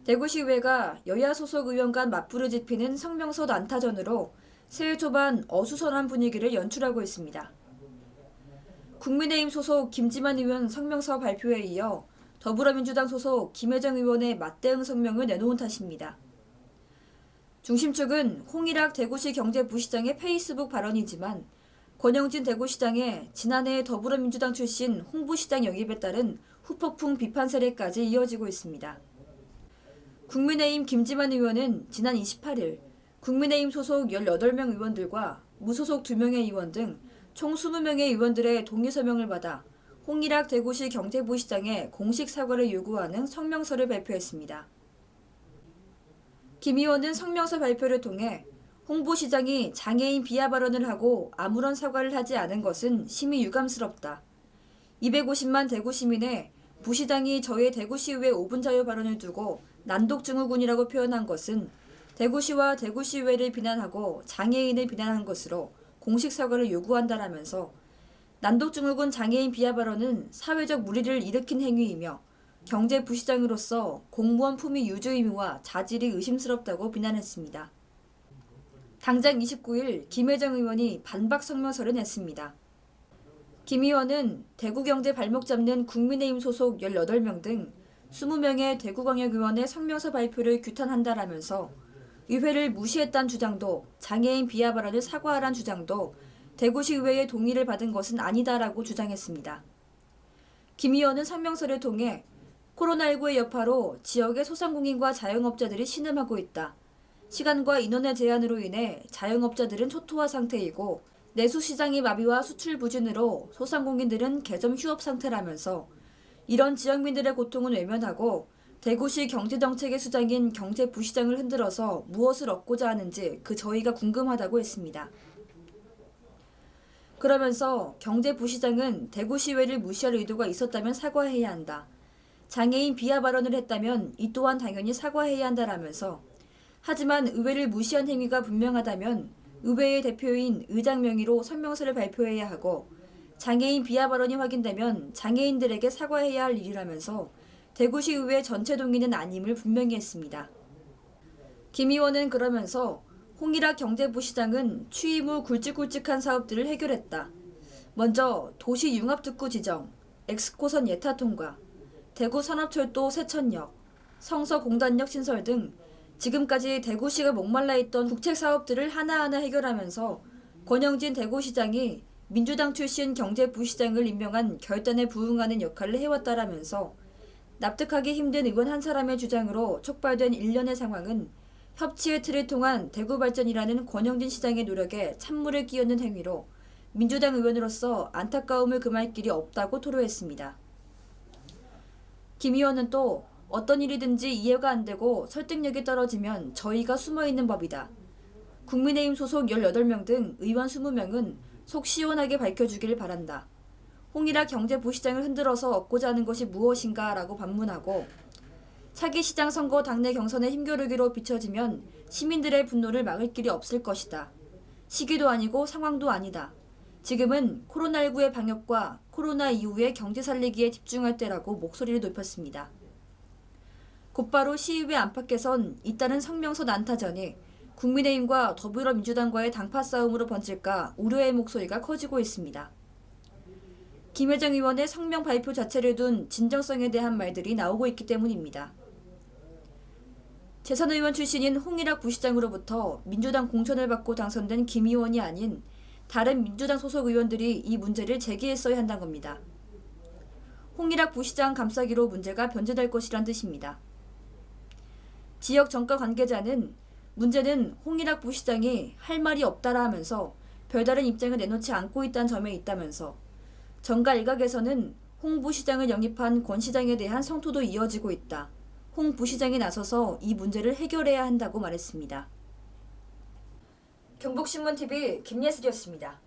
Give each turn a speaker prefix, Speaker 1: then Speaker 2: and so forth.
Speaker 1: 대구시의회가 여야 소속 의원 간 맞불을 지피는 성명서 난타전으로 새해 초반 어수선한 분위기를 연출하고 있습니다. 국민의힘 소속 김지만 의원 성명서 발표에 이어 더불어민주당 소속 김혜정 의원의 맞대응 성명을 내놓은 탓입니다. 중심축은 홍일학 대구시 경제부시장의 페이스북 발언이지만 권영진 대구시장의 지난해 더불어민주당 출신 홍부시장 영입에 따른 후폭풍 비판 세례까지 이어지고 있습니다. 국민의힘 김지만 의원은 지난 28일 국민의힘 소속 18명 의원들과 무소속 2명의 의원 등 총 20명의 의원들의 동의 서명을 받아 홍일학 대구시 경제부시장에 공식 사과를 요구하는 성명서를 발표했습니다. 김 의원은 성명서 발표를 통해 홍 부시장이 장애인 비하 발언을 하고 아무런 사과를 하지 않은 것은 심히 유감스럽다. 250만 대구 시민의 부시장이 저의 대구시의회 5분 자유 발언을 두고 난독증후군이라고 표현한 것은 대구시와 대구시의회를 비난하고 장애인을 비난한 것으로 공식 사과를 요구한다라면서 난독증후군 장애인 비하 발언은 사회적 물의를 일으킨 행위이며 경제부시장으로서 공무원 품위 유지 의무와 자질이 의심스럽다고 비난했습니다. 당장 29일 김혜정 의원이 반박 성명서를 냈습니다. 김 의원은 대구경제 발목 잡는 국민의힘 소속 18명 등 20명의 대구광역의원의 성명서 발표를 규탄한다라면서 의회를 무시했다는 주장도 장애인 비하 발언을 사과하란 주장도 대구시의회의 동의를 받은 것은 아니다라고 주장했습니다. 김 의원은 성명서를 통해 코로나19의 여파로 지역의 소상공인과 자영업자들이 신음하고 있다. 시간과 인원의 제한으로 인해 자영업자들은 초토화 상태이고 내수시장이 마비와 수출 부진으로 소상공인들은 개점 휴업 상태라면서 이런 지역민들의 고통은 외면하고 대구시 경제정책의 수장인 경제부시장을 흔들어서 무엇을 얻고자 하는지 그 저희가 궁금하다고 했습니다. 그러면서 경제부시장은 대구시의회를 무시할 의도가 있었다면 사과해야 한다. 장애인 비하 발언을 했다면 이 또한 당연히 사과해야 한다라면서 하지만 의회를 무시한 행위가 분명하다면 의회의 대표인 의장 명의로 성명서를 발표해야 하고 장애인 비하 발언이 확인되면 장애인들에게 사과해야 할 일이라면서 대구시의회 전체 동의는 아님을 분명히 했습니다. 김 의원은 그러면서 홍일학 경제부시장은 취임 후 굵직굵직한 사업들을 해결했다. 먼저 도시융합특구 지정, 엑스코선 예타 통과, 대구산업철도 세천역, 성서공단역 신설 등 지금까지 대구시가 목말라 있던 국책 사업들을 하나하나 해결하면서 권영진 대구시장이 민주당 출신 경제부시장을 임명한 결단에 부응하는 역할을 해왔다라면서 납득하기 힘든 의원 한 사람의 주장으로 촉발된 일련의 상황은 협치의 틀을 통한 대구발전이라는 권영진 시장의 노력에 찬물을 끼얹는 행위로 민주당 의원으로서 안타까움을 금할 길이 없다고 토로했습니다. 김 의원은 또 어떤 일이든지 이해가 안 되고 설득력이 떨어지면 저희가 숨어있는 법이다. 국민의힘 소속 18명 등 의원 20명은 속 시원하게 밝혀주길 바란다. 홍일학 경제부시장을 흔들어서 얻고자 하는 것이 무엇인가 라고 반문하고 차기 시장 선거 당내 경선의 힘겨루기로 비춰지면 시민들의 분노를 막을 길이 없을 것이다. 시기도 아니고 상황도 아니다. 지금은 코로나19의 방역과 코로나 이후의 경제 살리기에 집중할 때라고 목소리를 높였습니다. 곧바로 시의회 안팎에선 잇따른 성명서 난타전이 국민의힘과 더불어민주당과의 당파 싸움으로 번질까 우려의 목소리가 커지고 있습니다. 김혜정 의원의 성명 발표 자체를 둔 진정성에 대한 말들이 나오고 있기 때문입니다. 재선 의원 출신인 홍일학 부시장으로부터 민주당 공천을 받고 당선된 김 의원이 아닌 다른 민주당 소속 의원들이 이 문제를 제기했어야 한다는 겁니다. 홍일학 부시장 감싸기로 문제가 변제될 것이란 뜻입니다. 지역 정가 관계자는 문제는 홍일학 부시장이 할 말이 없다라 하면서 별다른 입장을 내놓지 않고 있다는 점에 있다면서 정가 일각에서는 홍 부시장을 영입한 권 시장에 대한 성토도 이어지고 있다. 홍 부시장이 나서서 이 문제를 해결해야 한다고 말했습니다. 경북신문TV 김예슬이었습니다.